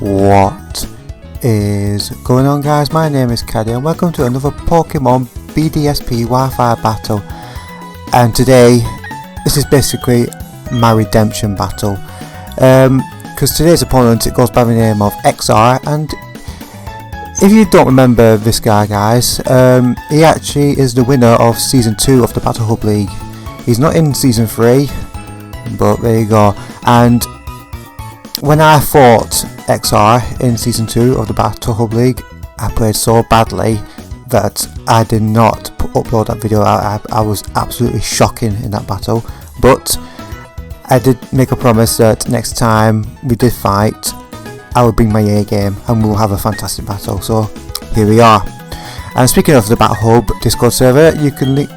What is going on, guys? My name is Caddy and welcome to another Pokemon BDSP Wi-Fi battle. And today this is basically my redemption battle, because today's opponent, it goes by the name of Eixzar, and if you don't remember this guy, guys, he actually is the winner of Season 2 of the Battle Hub League. He's not in Season 3, but there you go. And when I fought Eixzar in Season 2 of the Battle Hub League, I played so badly that I did not upload that video. I was absolutely shocking in that battle, but I did make a promise that next time we did fight, I would bring my A game and we'll have a fantastic battle. So here we are. And speaking of the Battle Hub Discord server, you can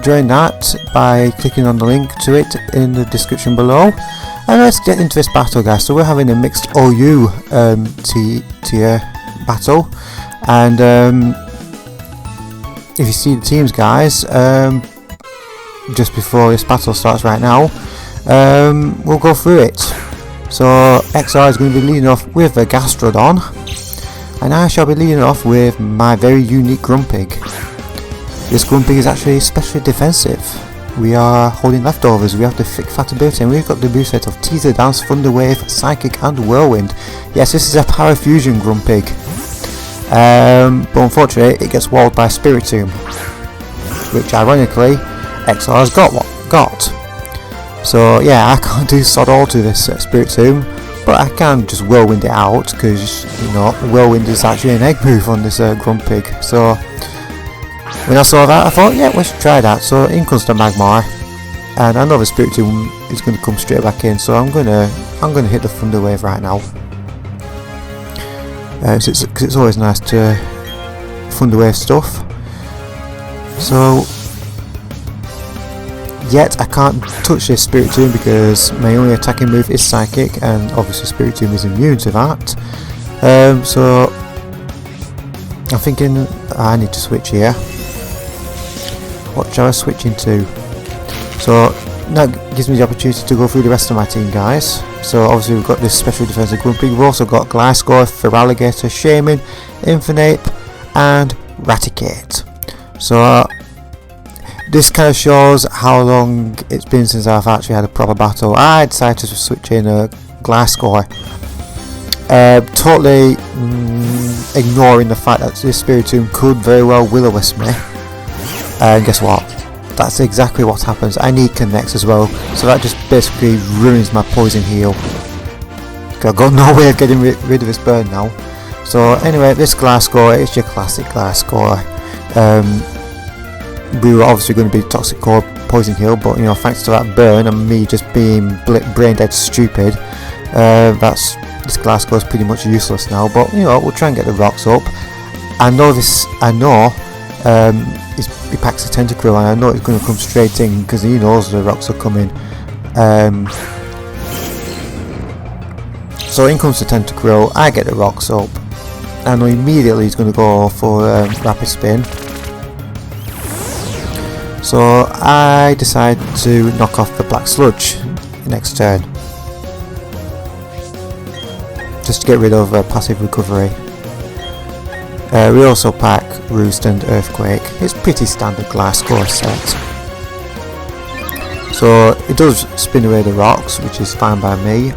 join that by clicking on the link to it in the description below. And let's get into this battle, guys. So we're having a mixed OU tier battle, and if you see the teams, guys, just before this battle starts right now, we'll go through it. So Eixzar is going to be leading off with a Gastrodon, and I shall be leading off with my very unique Grumpig. This Grumpig is actually especially defensive. We are holding leftovers. We have the thick fat ability, and we've got the moveset of Teaser Dance, Thunder Wave, Psychic and Whirlwind. Yes, this is a Power Fusion Grumpig, but unfortunately it gets walled by Spiritomb, which ironically Eixzar has got. So yeah, I can't do sod all to this Spiritomb, but I can just Whirlwind it out, because you know Whirlwind is actually an egg move on this Grumpig. So when I saw that, I thought, yeah, we should try that. So in comes the Magmar, and I know the Spiritomb is going to come straight back in, so I'm gonna hit the Thunder Wave right now. Because it's always nice to Thunder Wave stuff. So yet I can't touch this Spiritomb because my only attacking move is Psychic, and obviously Spiritomb is immune to that. So I'm thinking I need to switch here. What shall I switch into? So that gives me the opportunity to go through the rest of my team, guys. So obviously we've got this special defensive Grumpig. We've also got Gliscor, Feraligatr, Shaman, Infernape and Raticate. So this kind of shows how long it's been since I've actually had a proper battle. I decided to switch in a Gliscor, totally ignoring the fact that this Spiritomb could very well Will-O-Wisp me. And guess what? That's exactly what happens. I need Connects as well, so that just basically ruins my poison heal. I've got no way of getting rid of this burn now. So anyway, this Gliscor, it's your classic Gliscor. We were obviously going to be Toxic Core poison heal, but you know, thanks to that burn and me just being brain dead stupid, this Gliscor is pretty much useless now. But you know, we'll try and get the rocks up. I know he packs a Tentacruel, and I know it's going to come straight in because he knows the rocks are coming. So in comes the Tentacruel, I get the rocks up, and immediately he's going to go for Rapid Spin. So I decide to knock off the Black Sludge next turn, just to get rid of passive recovery. We also pack Roost and Earthquake. It's pretty standard Gliscor set. So it does spin away the rocks, which is fine by me.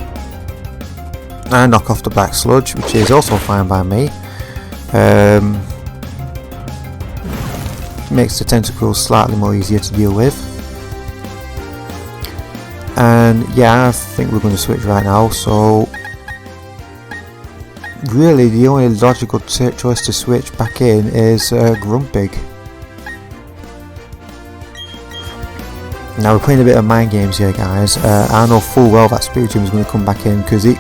I knock off the Black Sludge, which is also fine by me. Makes the Tentacruel slightly more easier to deal with. And yeah, I think we're going to switch right now. So really the only logical choice to switch back in is Grumpig. Now we're playing a bit of mind games here, guys. I know full well that Spiritomb is going to come back in because he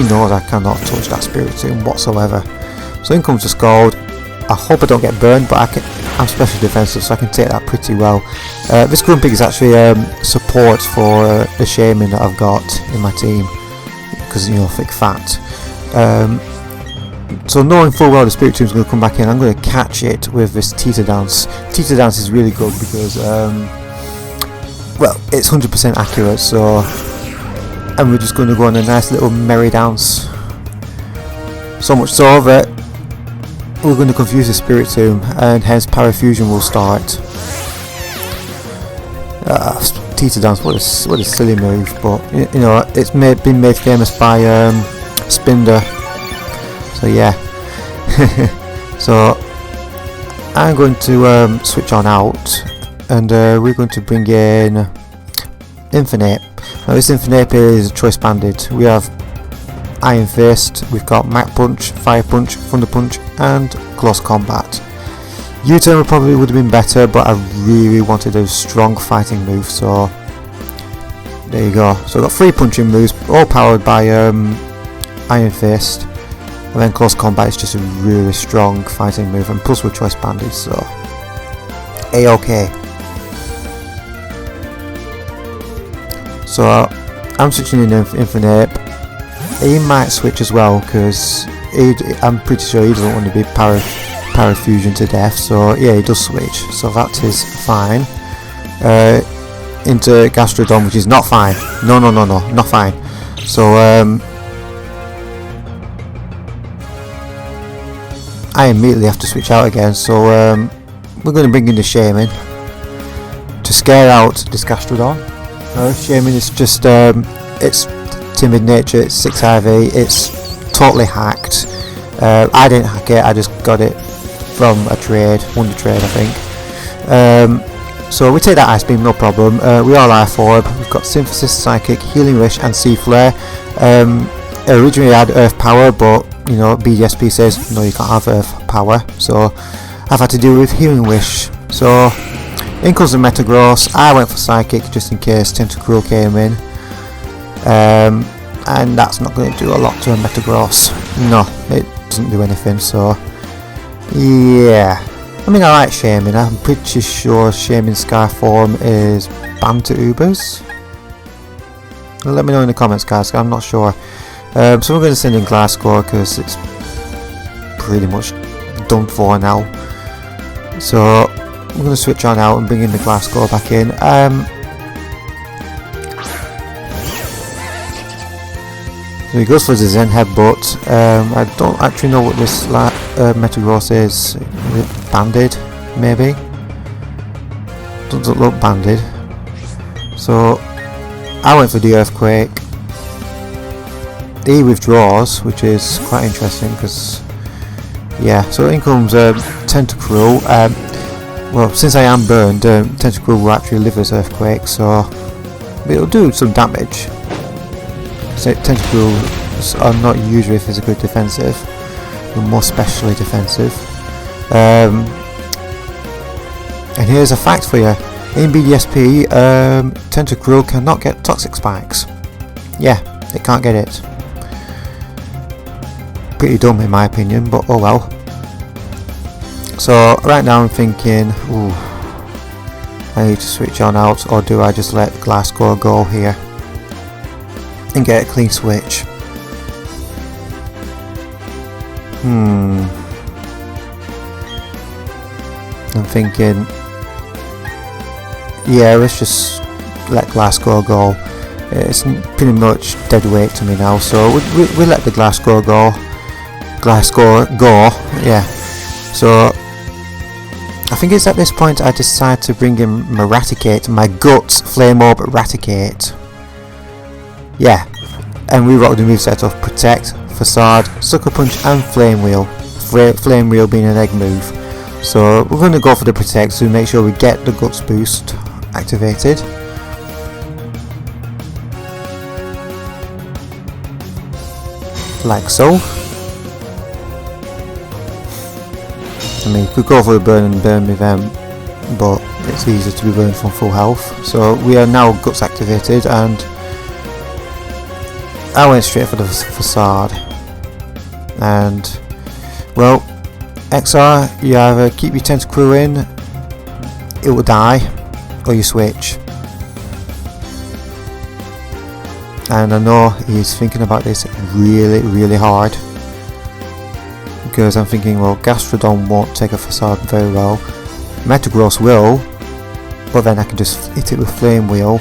knows I cannot touch that Spiritomb whatsoever. So in comes the Scald. I hope I don't get burned, but I'm special defensive, so I can take that pretty well. This Grumpig is actually support for the Shaman that I've got in my team, because you know, thick fat. So knowing full well the Spiritomb is going to come back in, I'm going to catch it with this Teaser Dance. Teaser Dance is really good because, well, it's 100% accurate. So, and we're just going to go on a nice little merry dance. So much so that we're going to confuse the Spirit Tomb, and hence Parafusion will start. Teeter Dance, what a silly move, but you know, it's been made famous by Spinder. So yeah. So I'm going to switch on out, and we're going to bring in Infernape. Now this Infernape is choice banded. We have Iron Fist, we've got Mach Punch, Fire Punch, Thunder Punch, and Close Combat. U-turn probably would have been better, but I really wanted a strong fighting move, so there you go. So I've got 3 punching moves, all powered by Iron Fist, and then Close Combat is just a really strong fighting move, and plus we're choice banded, so A-OK. So I'm switching in Infernape. He might switch as well, because I'm pretty sure he doesn't want to be Parafusion to death, so yeah, he does switch, so that is fine. Into Gastrodon, which is not fine. No, not fine. So I immediately have to switch out again, so we're going to bring in the Shaman to scare out this Gastrodon. Shaman is just it's timid nature, it's 6 IV, it's totally hacked. I didn't hack it, I just got it from a trade, won the trade I think. So we take that Ice Beam, no problem. We all Life Orb, we've got Synthesis, Psychic, Healing Wish and Sea Flare. Originally I had Earth Power, but you know, BDSP says no, you can't have Earth Power, so I've had to deal with Healing Wish. So in comes the Metagross. I went for Psychic just in case Tentacruel came in. And that's not going to do a lot to a Metagross. No, it doesn't do anything, so yeah. I mean, I like Shaman. I'm pretty sure Shaman Sky form is banned to Ubers. Let me know in the comments, guys, I'm not sure. So we're going to send in Glasgow because it's pretty much done for now. So we're going to switch on out and bring in the Glasgow back in. So he goes for the Zen Headbutt. I don't actually know what this Metagross is. Is it banded? Maybe? Doesn't look banded. So I went for the Earthquake. He withdraws, which is quite interesting because yeah. So in comes Tentacruel. Well, since I am burned, Tentacruel will actually live as Earthquake, so it'll do some damage. So Tentacruels are not usually physically defensive, but more specially defensive. And here's a fact for you: in BDSP, Tentacruel cannot get Toxic Spikes. Yeah, it can't get it. Pretty dumb in my opinion, but oh well. So right now I'm thinking, ooh, I need to switch on out, or do I just let Glasgow go here and get a clean switch? I'm thinking, yeah, let's just let Glasgow go. It's pretty much dead weight to me now, so we let the Glasgow go. Yeah. So I think it's at this point I decide to bring in my Raticate, my Guts Flame Orb Raticate. Yeah, and we rock the moveset of Protect, Facade, Sucker Punch and Flame Wheel. Flame Wheel being an egg move. So we're going to go for the Protect to make sure we get the Guts boost activated. Like so. I mean, you could go for the burn and burn with them, but it's easier to be burned from full health. So we are now Guts activated, and I went straight for the Facade. And well, Eixzar, you either keep your Tentacruel in, it will die, or you switch. And I know he's thinking about this really hard, because I'm thinking, well, Gastrodon won't take a Facade very well. Metagross will, but then I can just hit it with Flame Wheel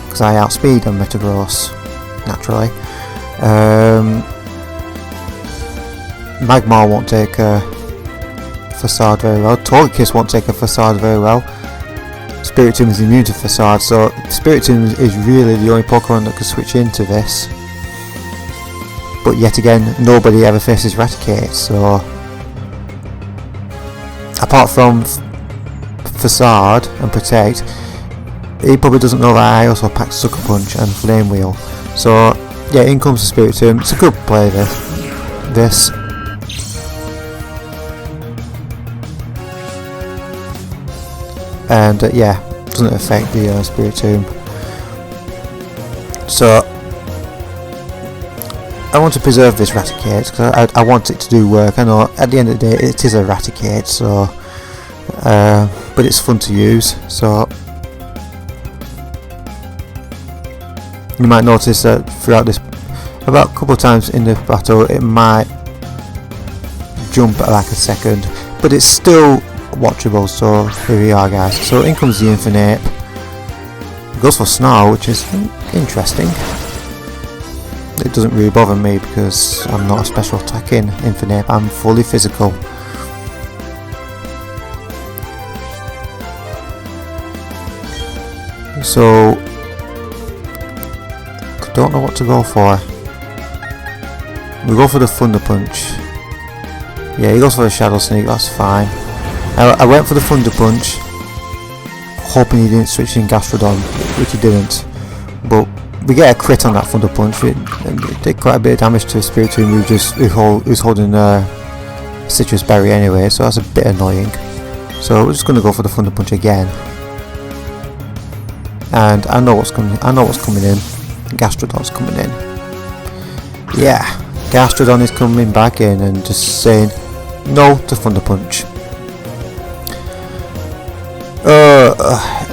because I outspeed on Metagross naturally. Magmar won't take a Facade very well. Togekiss won't take a Facade very well. Spiritomb is immune to Facade, so Spiritomb is really the only Pokemon that can switch into this. But yet again, nobody ever faces Raticate, so apart from Facade and Protect, he probably doesn't know that I also packed Sucker Punch and Flame Wheel. So yeah, in comes the Spiritomb. It's a good play this. And yeah, doesn't affect the Spiritomb. So I want to preserve this Raticate because I want it to do work. I know at the end of the day it is a Raticate, so but it's fun to use. So you might notice that throughout this, about a couple of times in the battle, it might jump at like a second, but it's still watchable. So here we are, guys. So in comes the Infernape. It goes for Snarl, which is interesting. It doesn't really bother me because I'm not a special attacking Infernape, I'm fully physical. So don't know what to go for. We go for the Thunder Punch. Yeah, he goes for the Shadow Sneak, that's fine. I went for the Thunder Punch, hoping he didn't switch in Gastrodon, which he didn't. But we get a crit on that Thunder Punch. It did quite a bit of damage to Spiritomb who's holding a Citrus Berry anyway, so that's a bit annoying. So we're just going to go for the Thunder Punch again. And I know what's coming. I know what's coming in. Gastrodon's coming in. Yeah, Gastrodon is coming back in and just saying no to Thunder Punch.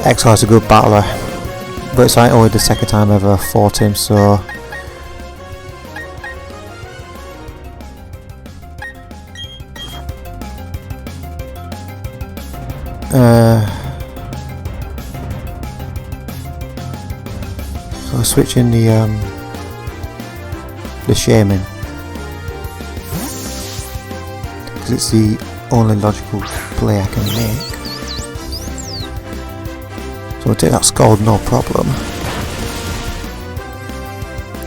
Eixzar is a good battler, but it's like only the second time I've ever fought him, so so I switch in the Shaman because it's the only logical play I can make. So I'll take that Scald, no problem.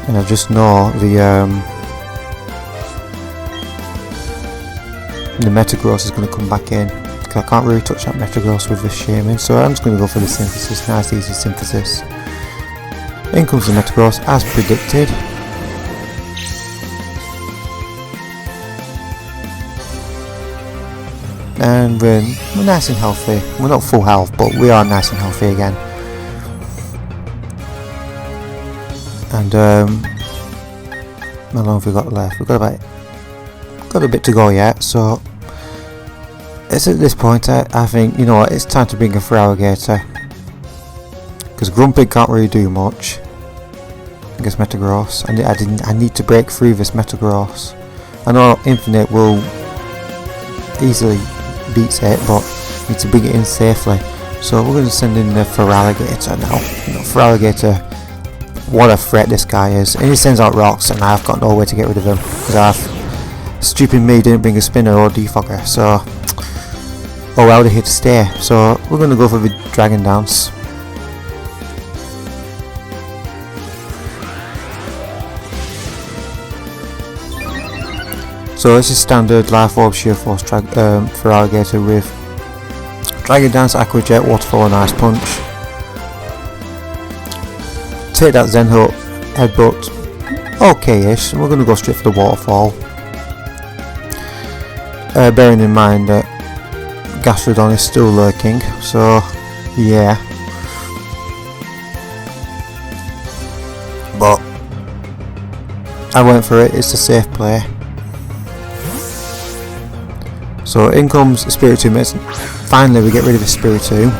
And I just know the Metagross is going to come back in because I can't really touch that Metagross with the Shaman, so I'm just going to go for the Synthesis. Nice easy Synthesis. In comes the Metagross as predicted. And we're nice and healthy. We're not full health, but we are nice and healthy again. And how long have we got left? We've got a bit to go yet. So it's at this point I think, you know what, it's time to bring a Feraligatr, because Grumpig can't really do much against Metagross. I need to break through this Metagross. I know Infinite will easily beats it, but need to bring it in safely. So we're going to send in the Feraligatr now. You know, Feraligatr, what a threat this guy is. And he sends out rocks, and I've got no way to get rid of him because stupid me didn't bring a spinner or defogger. So oh well, they're here to stay. So we're going to go for the Dragon Dance. So this is standard Life Orb, Sheer Force, Feraligatr with Dragon Dance, Aqua Jet, Waterfall and Ice Punch. Take that Zen Hook, Headbutt, okay-ish, we're going to go straight for the Waterfall. Bearing in mind that Gastrodon is still lurking, so yeah. But I went for it, it's a safe play. So in comes Spiritomb. Finally we get rid of the Spiritomb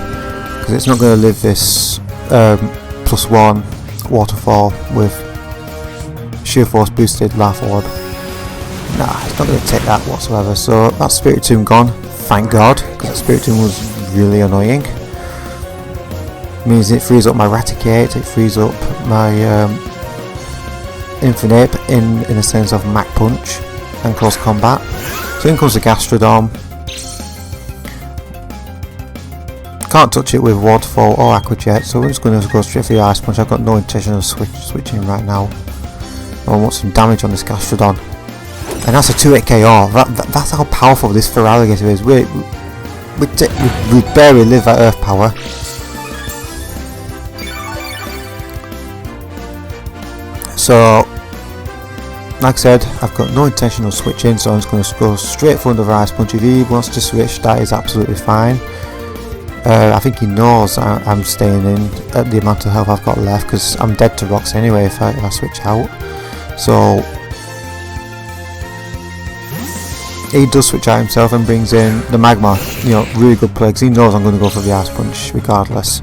because it's not going to live this +1 Waterfall with Sheer Force boosted Life Orb. Nah, it's not going to take that whatsoever. So that's Spiritomb gone, thank God, because that Spiritomb was really annoying. It means it frees up my Raticate, it frees up my Infernape in a sense of Mach Punch. and close combat. So in comes the Gastrodon. Can't touch it with Waterfall or Aqua Jet, so we're just going to go straight for the Ice Punch. I've got no intention of switching right now. I want some damage on this Gastrodon. And that's a 2-hit KO. That's how powerful this Feraligatr is. We barely live at Earth Power. So, like I said, I've got no intention of switching, so I'm just going to go straight for another Ice Punch. If he wants to switch, that is absolutely fine. I think he knows I'm staying in at the amount of health I've got left, because I'm dead to rocks anyway if I switch out. So he does switch out himself and brings in the Magma. You know, really good play, because he knows I'm going to go for the Ice Punch regardless.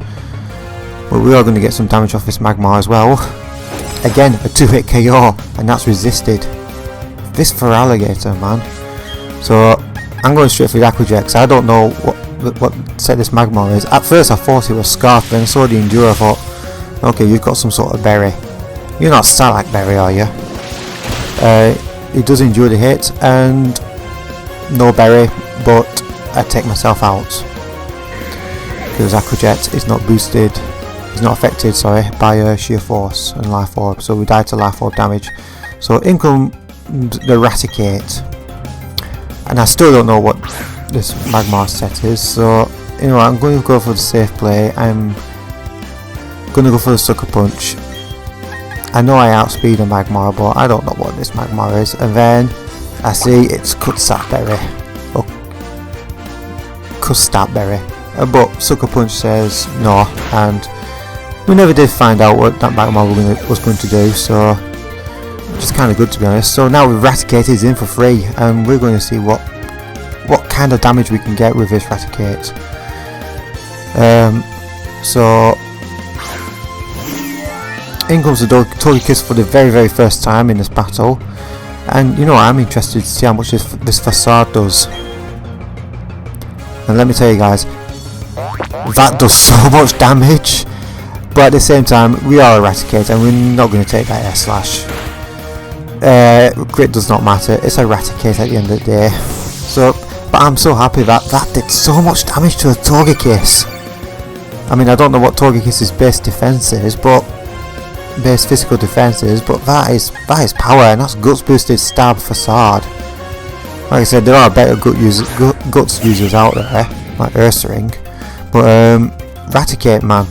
But we are going to get some damage off this Magma as well. Again, a 2-hit KO, and that's resisted. This Feraligatr, man. So I'm going straight for the Aqua Jet, because I don't know what set this Magma is. At first I thought it was Scarf, then I saw the Endure, I thought, okay, you've got some sort of berry. You're not Starlight Berry, are you? It does endure the hit, and no berry, but I take myself out. Because Aqua Jet is not boosted, is not affected, sorry, by Sheer Force and Life Orb, so we die to Life Orb damage. So in comes the Raticate. And I still don't know what this Magmar set is, so you know, I'm going to go for the safe play. I'm going to go for the Sucker Punch. I know I outspeed a Magmar, but I don't know what this Magmar is. And then I see it's Cutsatberry, or Custatberry, but Sucker Punch says no, and we never did find out what that Magmar was going to do, so just kind of good to be honest. So now with Raticate is in for free, and we're going to see what kind of damage we can get with this Raticate. So in comes the Togekiss for the very first time in this battle, and you know, I'm interested to see how much this Facade does. And let me tell you guys, that does so much damage, but at the same time we are a Raticate and we're not going to take that Air Slash. Crit does not matter, it's a Raticate at the end of the day. So, but I'm so happy that did so much damage to a Togekiss. I mean, I don't know what Togekiss's base defense is, but base physical defense is, but that is power, and that's Guts boosted Stab Facade. Like I said, there are better Guts users out there, like Ursaring, but Raticate, man,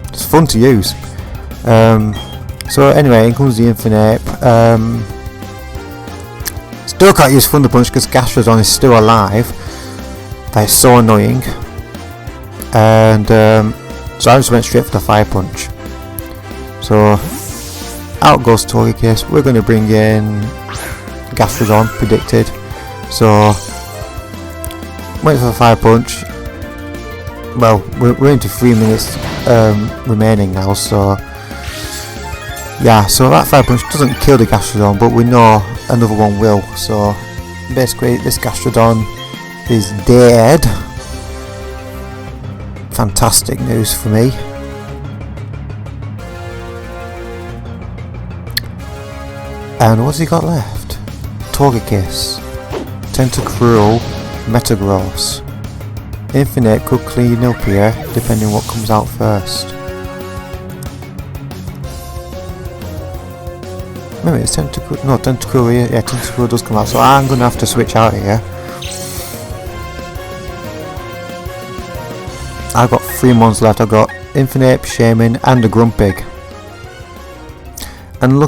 it's fun to use. So anyway, in comes the Infernape. Still can't use Thunder Punch because Gastrodon is still alive. That is so annoying. And so I just went straight for the Fire Punch. So out goes Togekiss. We're going to bring in Gastrodon, predicted. So went for the Fire Punch. Well, we're into 3 minutes remaining now, so yeah, so that Fire Punch doesn't kill the Gastrodon, but we know another one will. So basically this Gastrodon is dead. Fantastic news for me. And what's he got left? Togekiss, Tentacruel, Metagross. Infinite could clean up here, depending on what comes out first. Maybe it's Tentacruel. No, Tentacruel here. Yeah, Tentacruel does come out, so I'm going to have to switch out here. I've got 3 mons left. I've got Infinite, Shaman, and a Grumpig. And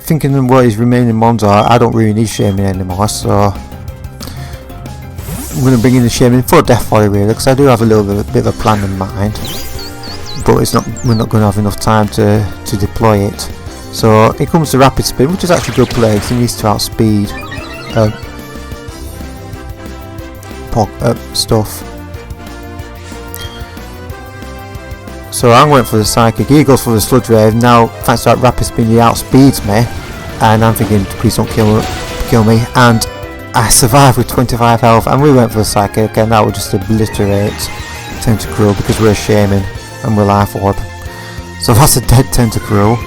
thinking of what his remaining mons are, I don't really need Shaman anymore, so I'm going to bring in the Shaman for Death Volley really, because I do have a bit of a plan in mind, but we're not going to have enough time to deploy it. So here comes the Rapid Spin, which is actually good play because he needs to outspeed stuff. So I'm going for the Psychic, he goes for the Sludge Wave. Now thanks to that Rapid Spin he outspeeds me, and I'm thinking please don't kill me, and I survived with 25 health, and we went for the Psychic, and that would just obliterate Tentacruel because we're a Shaman and we're Life Orb. So that's a dead Tentacruel.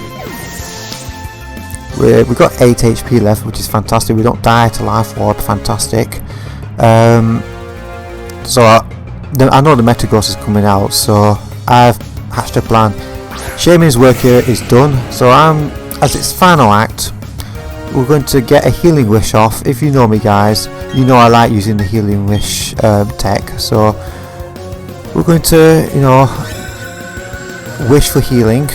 We've got 8 HP left, which is fantastic. We don't die to Life Ward, fantastic. So I know the Metagross is coming out, so I've hatched a plan. Shaman's work here is done, so as its final act, we're going to get a Healing Wish off. If you know me, guys, you know I like using the Healing Wish tech, so we're going to, you know, wish for healing,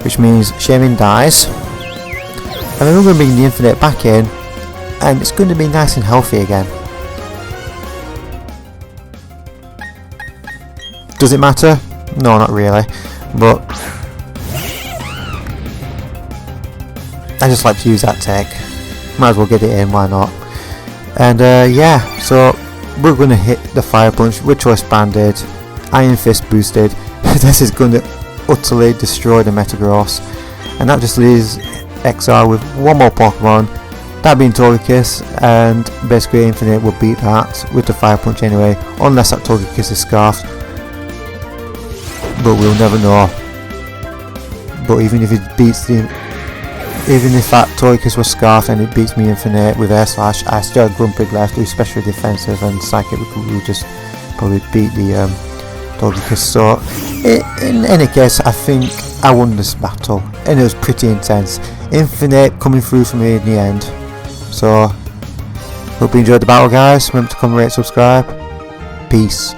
which means Shaman dies, and then we're going to bring the Infernape back in, and it's going to be nice and healthy again. Does it matter? No, not really, but I just like to use that tech. Might as well get it in, why not? And yeah, so we're going to hit the Fire Punch with Choice Banded, Iron Fist boosted. This is going to utterly destroy the Metagross, and that just leaves Eixzar with one more Pokemon, that being Togekiss, and basically Infernape will beat that with the Fire Punch anyway, unless that Togekiss is scarfed, but we'll never know. But even if it beats even if that Togekiss was scarfed and it beats me Infernape with Air Slash, I still have Grumpig left, who's specially defensive, and Psychic will just probably beat the Togekiss. So in any case, I think I won this battle, and it was pretty intense. Infernape coming through for me in the end. So hope you enjoyed the battle, guys. Remember to comment, rate, subscribe. Peace.